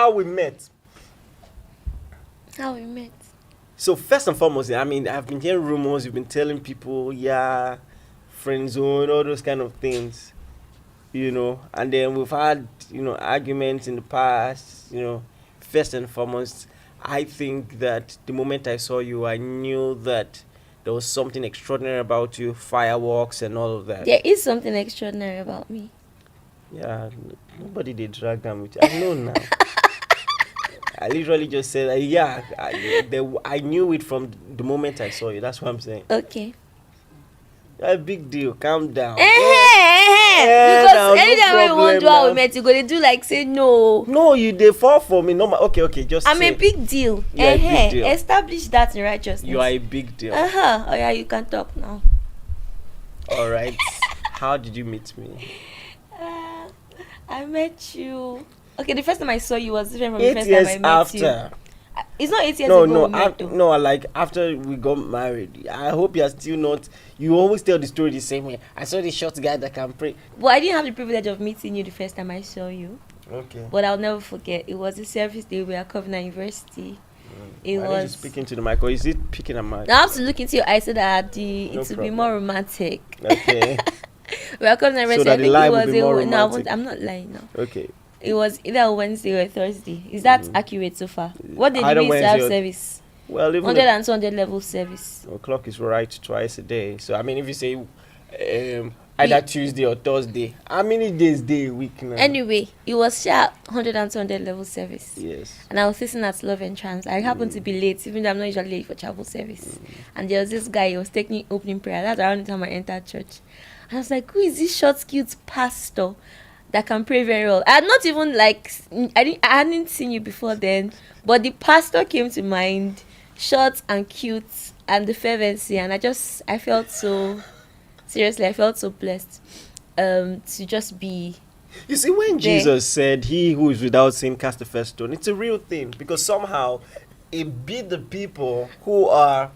how we met. How we met. So first and foremost, I mean, I've been hearing rumors. You've been telling people, yeah, friend zone, all those kind of things, And then we've had, arguments in the past. First and foremost, I think that the moment I saw you, I knew that there was something extraordinary about you, fireworks and all of that. There is something extraordinary about me. Yeah, nobody did drag them with you. I know now. I literally just said, I knew it from the moment I saw you. That's what I'm saying. Okay. A big deal. Calm down. Because anytime we want to do how we met, you go to do like say no. No, you they fall for me. No, okay. Just. I'm a big deal. You're a big deal. Establish that in righteousness. You are a big deal. Oh yeah, you can talk now. All right. How did you meet me? I met you. Okay, the first time I saw you was different from 8 the first years time I met after. you. It's not 8 years ago. No, like after we got married. I hope you're still not. You always tell the story the same way. I saw the short guy that can pray. Well, I didn't have the privilege of meeting you the first time I saw you. Okay. But I'll never forget. It was a service day. We were at Covenant University. It Why was. you speaking to the mic, or is it picking a mic? Now I have to look into your eyes so that it would problem. be more romantic. Okay. We were at Covenant University. So that I the think lie it will was be more no, romantic. I'm not lying now. Okay. It was either Wednesday or Thursday. Is that accurate so far? What day did we Either have Wednesday or- service? Well, even 100 and 200 level service. the clock is right twice a day. So I mean, if you say either Tuesday or Thursday, how many days a week now? Anyway, it was sharp 100 and 200 level service. Yes. And I was sitting at Love and Trans. I happened to be late, even though I'm not usually late for chapel service. And there was this guy, he was taking opening prayer. That's around the time I entered church. And I was like, who is this short, cute pastor that can pray very well? I had not even I hadn't seen you before then, but the pastor came to mind, short and cute, and the fervency, and I felt so seriously, I felt so blessed to just be. You see, when there. Jesus said, "He who is without sin cast the first stone," it's a real thing, because somehow it beat the people who are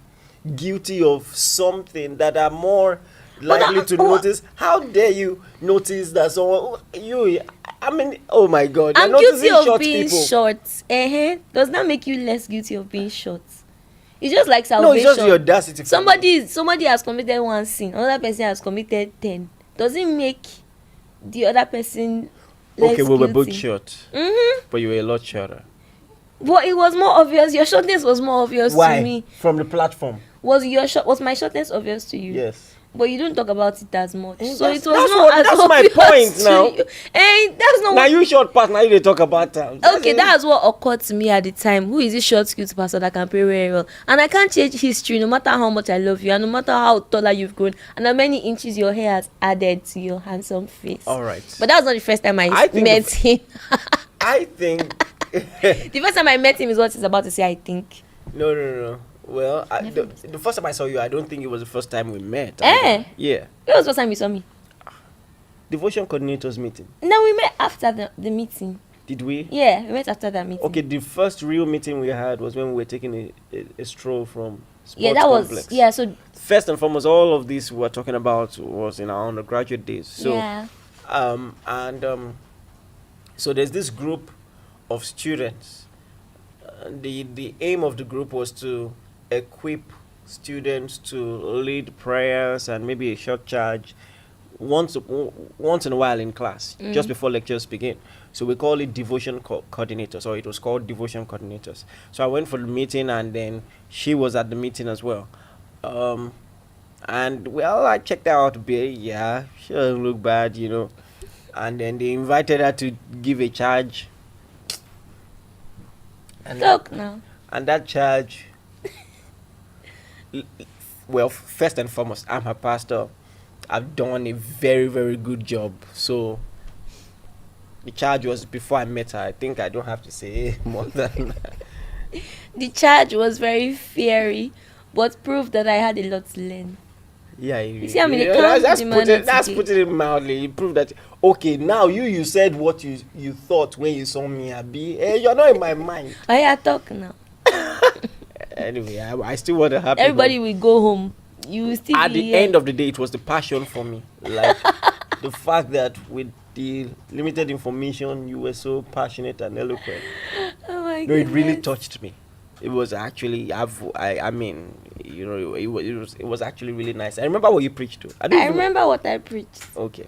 guilty of something that are more likely to notice. How dare you notice that someone I mean, oh my God, I'm you're guilty noticing of short being people. short. Does that make you less guilty of being short? It's just like No, salvation. it's just the audacity. Somebody has committed one sin, another person has committed 10. Does it make the other person less Okay, we were both guilty? short, Mm-hmm. but you were a lot shorter. But it was more obvious. Your shortness was more obvious Why? to me. From the platform. Was my shortness obvious to you? Yes. But you don't talk about it as much. So That's- it was that's not what- as that's my obvious point to now. you. That's not Now what. you short part. Now you dey talk about that. Okay, that's what occurred to me at the time. Who is this short, cute pastor that can pray very well? And I can't change history no matter how much I love you and no matter how taller you've grown and how many inches your hair has added to your handsome face. All right. But that was not the first time I think met him. I think. The first time I met him is what he's about to say, I think. No. Well, the first time I saw you, I don't think it was the first time we met. Yeah. It was the first time you saw me. Devotion coordinators meeting. No, we met after the meeting. Did we? Yeah, we met after that meeting. Okay, the first real meeting we had was when we were taking a stroll from sports Yeah, that complex. was, yeah, so, First and foremost, all of this we were talking about was in our undergraduate days. So, yeah. So there's this group of students. The aim of the group was to equip students to lead prayers and maybe a short charge once in a while in class, just before lectures begin. So we call it devotion coordinators, or it was called devotion coordinators. So I went for the meeting, and then she was at the meeting as well. And well, I checked her out a bit. Yeah, she doesn't look bad, And then they invited her to give a charge. Look now. And that charge, well, first and foremost, I'm her pastor. I've done a very, very good job. So the charge was before I met her. I think I don't have to say more than that. The charge was very fiery, but proved that I had a lot to learn. Yeah, You see how many counts that's demanded putting it mildly. It proved that, okay, now you said what you thought when you saw me, Abi. You're not in my mind. Oh yeah, talk now. Anyway, I still want to happy Everybody home. will go home. You will still At be the here. end of the day, it was the passion for me. Like the fact that with the limited information, you were so passionate and eloquent. my No, it really goodness. touched me. It was actually, I mean, it was actually really nice. I remember what you preached to. I don't I even. remember what I preached. Okay.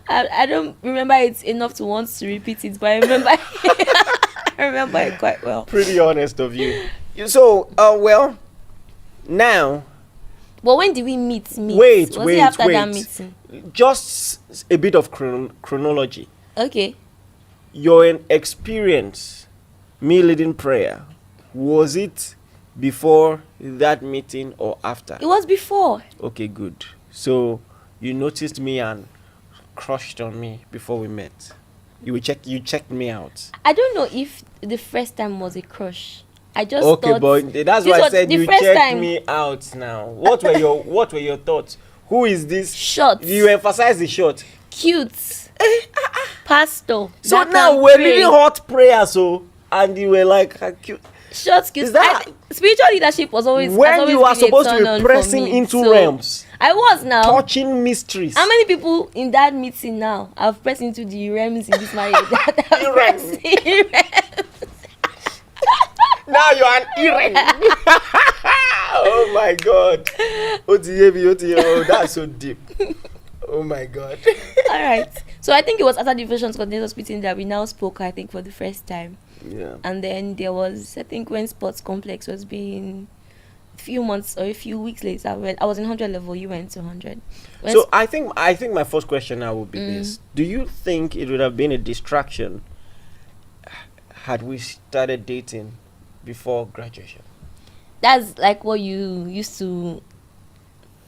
I don't remember it enough to want to repeat it, but I remember I remember it quite well. Pretty honest of you. So, well, now, But when did we meet? wait, Was it after that wait. meeting? Just a bit of chronology. Okay. Your experience, me leading prayer, was it before that meeting or after? It was before. Okay, good. So you noticed me and crushed on me before we met. You checked me out. I don't know if the first time was a crush. I just Okay, thought but that's this why I was said the you first checked time. me out now. What were your thoughts? Who is this? Short, You emphasize the short. cute, pastor. So that now can we're pray. leading hot prayer, so and you were like cute. Short, cute. Is that- Spiritual leadership was always has When always you are been a supposed to turn be on for pressing me. into So, realms, I was now. touching mysteries. How many people in that meeting now have pressed into the realms in this marriage? that have Iren. pressed in realms? Now you're an Iren. Oh my God. Oh, that's so deep. Oh my God. All right. So I think it was after the Visions Continuous meeting that we now spoke, I think, for the first time. Yeah. And then there was, I think, when Sports Complex was being a few months or a few weeks later, when I was in 100 level, you went to 100. So I think my first question now would be this: do you think it would have been a distraction had we started dating before graduation? That's like what you used to.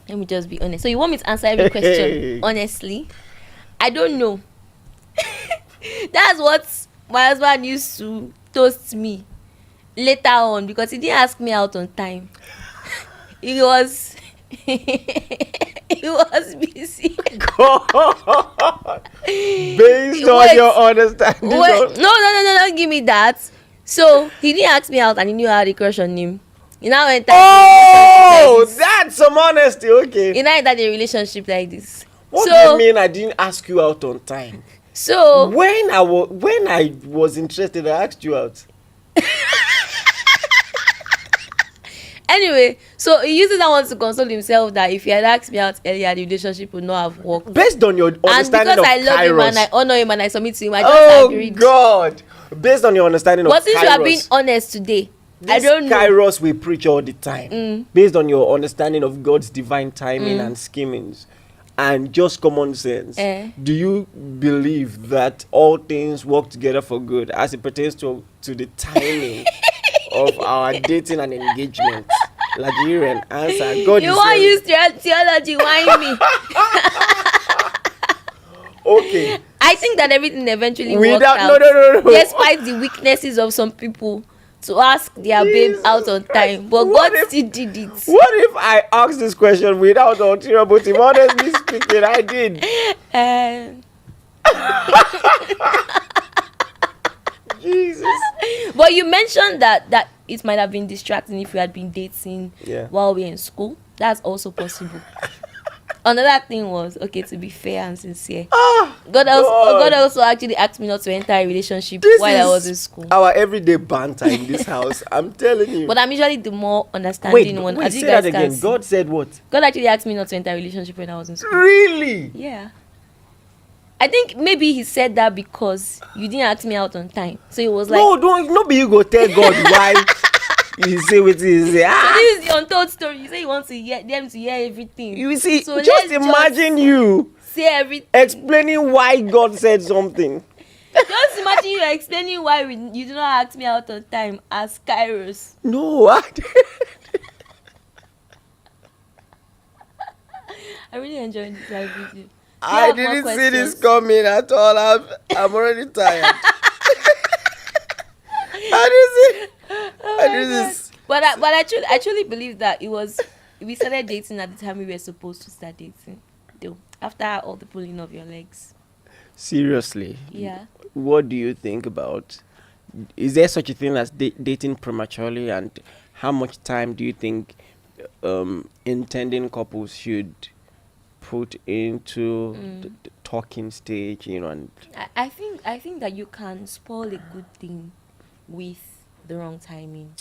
Let me just be honest. So you want me to answer every question honestly? I don't know. That's what my husband used to toast me later on, because he didn't ask me out on time. He was he was busy. God. Based on Wait, your understanding. Wait, no, don't give me that. So he didn't ask me out and he knew I had a crush on him. He now entered Oh, a relationship like this. that's some honesty. Okay. He now entered a relationship like this. What So- do you mean I didn't ask you out on time? So When I was interested, I asked you out. anyway, so he uses that one to console himself that if he had asked me out earlier, the relationship would not have worked. Based on your And understanding because of I love him and I Kairos. honor him and I submit to him, I just Oh agreed. God! Based on your understanding But of since you are being Kairos, honest today, I this don't know. Kairos we preach all the time. Based on your understanding of God's divine timing and schemings, and just common sense, do you believe that all things work together for good as it pertains to the timing of our dating and engagement? Like Iren answer. God You is want to saying- use theology, whine me. Okay. I think that everything eventually Without- worked out. no. Despite the weaknesses of some people to ask their babe Jesus out on Christ. time. But What God if- still did it. What if I asked this question without ulterior motive? Honestly speaking, I did. Jesus. But you mentioned that it might have been distracting if you had been dating while we were in school. That's also possible. Another thing was, okay, to be fair and sincere, God also actually asked me not to enter a relationship This while I is was in school. our everyday banter in this house. I'm telling you. But I'm usually the more understanding one. Wait, As you say guys that can again. see. God said what? God actually asked me not to enter a relationship when I was in school. Really? Yeah. I think maybe he said that because you didn't ask me out on time. So it was like, No, be you go tell God why you say what he say. so this is the untold story. You say you want to hear them to hear everything. You see, So just let's imagine you say everything. explaining why God said something. Just imagine you explaining why you do not ask me out on time as Kairos. No, I really enjoyed this live video. I didn't see this coming at all. I'm already tired. I didn't see. But I truly believe that we started dating at the time we were supposed to start dating. Though after all the pulling of your legs. Seriously. Yeah. What do you think about? Is there such a thing as dating prematurely, and how much time do you think intending couples should put into the talking stage? And I think that you can spoil a good thing with the wrong timing.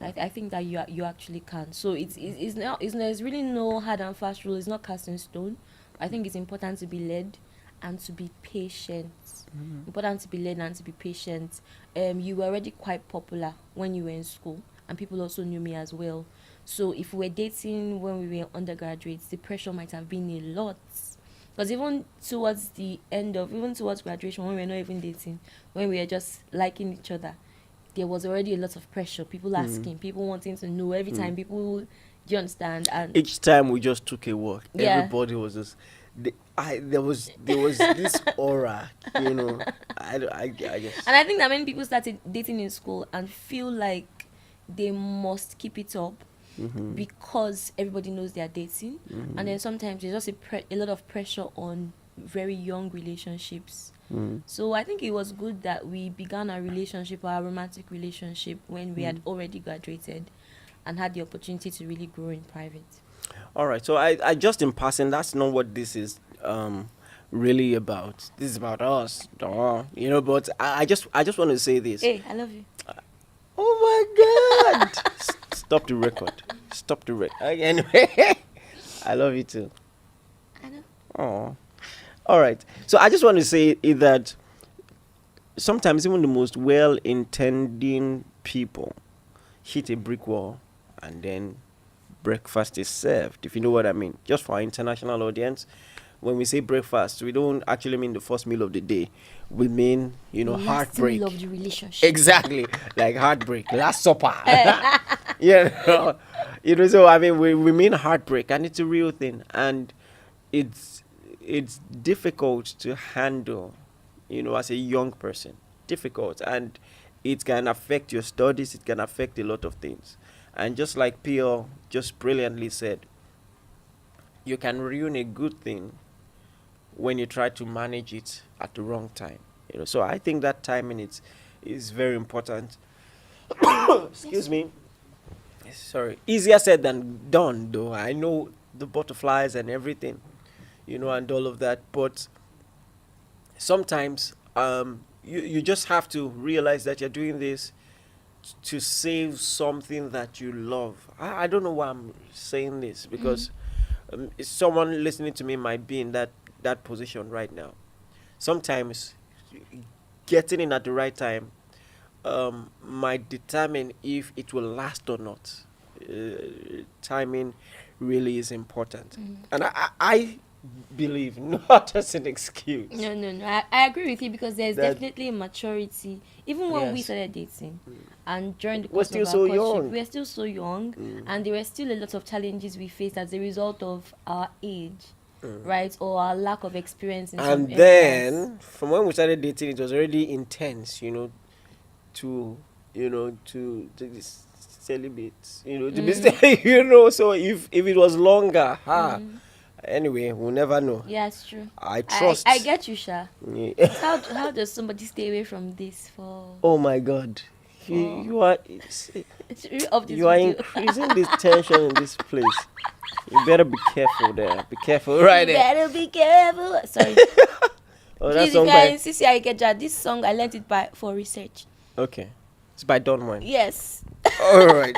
I think that you actually can. So it's really no hard and fast rule. It's not cast in stone. I think it's important to be led and to be patient. Important to be led and to be patient. You were already quite popular when you were in school, and people also knew me as well. So if we were dating when we were undergraduates, the pressure might have been a lot. Because even towards graduation, when we were not even dating, when we were just liking each other, there was already a lot of pressure. People asking, people wanting to know every time. People, do you understand? And Each time we just took a walk, Yeah. everybody was just. There was this aura, you know. I guess. and I think that many people started dating in school and feel like they must keep it up because everybody knows they are dating, and then sometimes there's just a lot of pressure on very young relationships. So I think it was good that we began our relationship, our romantic relationship, when we had already graduated and had the opportunity to really grow in private. All right. So I just in passing, that's not what this is really about. This is about us, you know. But I just want to say this. Hey, I love you. Oh my God! Stop the record. Stop the record. Anyway, I love you too. I know. Oh. All right. So I just want to say that sometimes even the most well-intending people hit a brick wall, and then breakfast is served, if you know what I mean. Just for our international audience, when we say breakfast, we don't actually mean the first meal of the day. We mean, heartbreak. Last meal of the relationship. Exactly. Like heartbreak, last supper. Yeah. So I mean, we mean heartbreak, and it's a real thing, and it's difficult to handle, as a young person. Difficult, and it can affect your studies. It can affect a lot of things. And just like Pio just brilliantly said, you can ruin a good thing when you try to manage it at the wrong time. So I think that timing is very important. Excuse me. Sorry. Easier said than done, though. I know the butterflies and everything, and all of that. But sometimes you just have to realize that you're doing this to save something that you love. I don't know why I'm saying this, because someone listening to me might be in that position right now. Sometimes getting in at the right time might determine if it will last or not. Timing really is important. And I believe, not as an excuse. No. I agree with you, because there's definitely maturity. Even when we Yes. started dating, and during the We're course still of our so courtship, young. we're still so young, and there were still a lot of challenges we faced as a result of our age, right, or our lack of experience in some And areas. then, from when we started dating, it was already intense, to this celibate, to be, so if it was longer, anyway, we'll never know. Yeah, it's true. I trust. I get you, Sha. Yeah. How does somebody stay away from this for Oh my God, you are of this you are video? increasing this tension in this place. You better be careful there. Be careful right You there. better be careful. Sorry. Oh, Please, that if song you are by. in CCI, this song I learned it for research. Okay, it's by Don Juan. Yes. All right.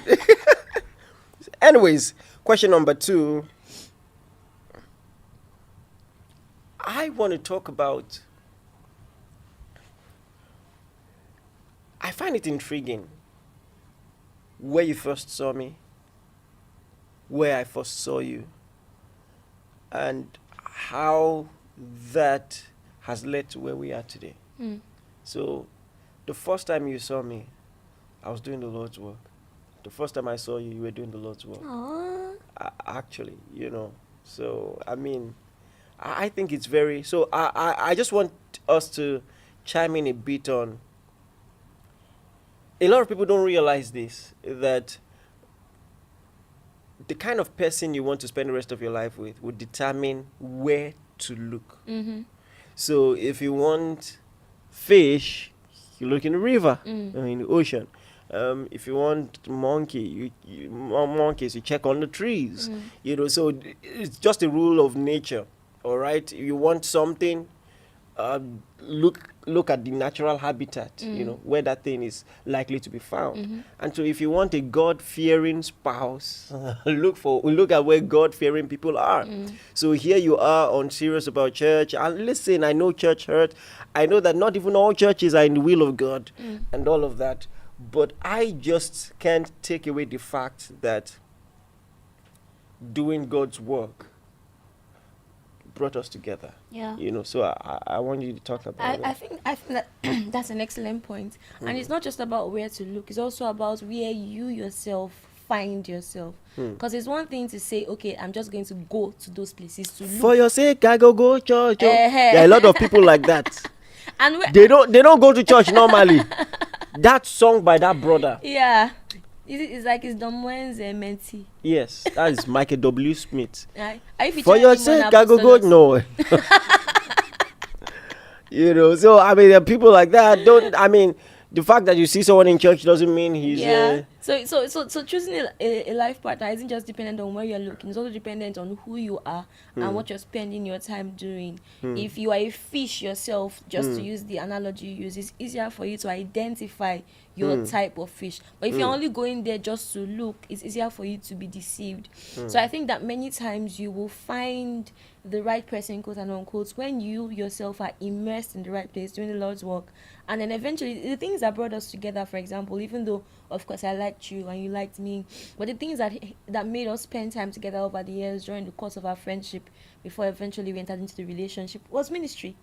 Anyways, question number 2. I want to talk about. I find it intriguing where you first saw me, where I first saw you, and how that has led to where we are today. So, the first time you saw me, I was doing the Lord's work. The first time I saw you, you were doing the Lord's work. Aww. Actually, So, I mean, I think it's very. So, I just want us to chime in a bit on. A lot of people don't realize this, that the kind of person you want to spend the rest of your life with would determine where to look. So if you want fish, you look in the river, in the ocean. If you want monkeys, you check on the trees. So it's just a rule of nature. All right. You want something, look at the natural habitat, where that thing is likely to be found. And so if you want a God-fearing spouse, look at where God-fearing people are. So here you are on serious about church, and listen, I know church hurt. I know that not even all churches are in the will of God and all of that, but I just can't take away the fact that doing God's work brought us together. Yeah. So I want you to talk about I it. think that that's an excellent point. And it's not just about where to look, it's also about where you yourself find yourself. Because it's one thing to say, okay, I'm just going to go to those places to look. For your sake, I go church. Eh-heh. There are a lot of people like that. And They don't go to church normally. That song by that brother. yeah. It's like it's Don Juan's mentee. Yes, that is Michael W. Smith. Are you For your featuring him sake, on I go Apostles? no. So I mean, there are people like that. The fact that you see someone in church doesn't mean he's. Yeah. So choosing a life partner isn't just dependent on where you're looking. It's also dependent on who you are and what you're spending your time doing. If you are a fish yourself, just to use the analogy you use, it's easier for you to identify your type of fish. But if you're only going there just to look, it's easier for you to be deceived. So I think that many times you will find the right person, quote and unquote, when you yourself are immersed in the right place doing the Lord's work. And then eventually the things that brought us together, for example, even though of course I liked you and you liked me, but the things that made us spend time together over the years during the course of our friendship before eventually we entered into the relationship was ministry.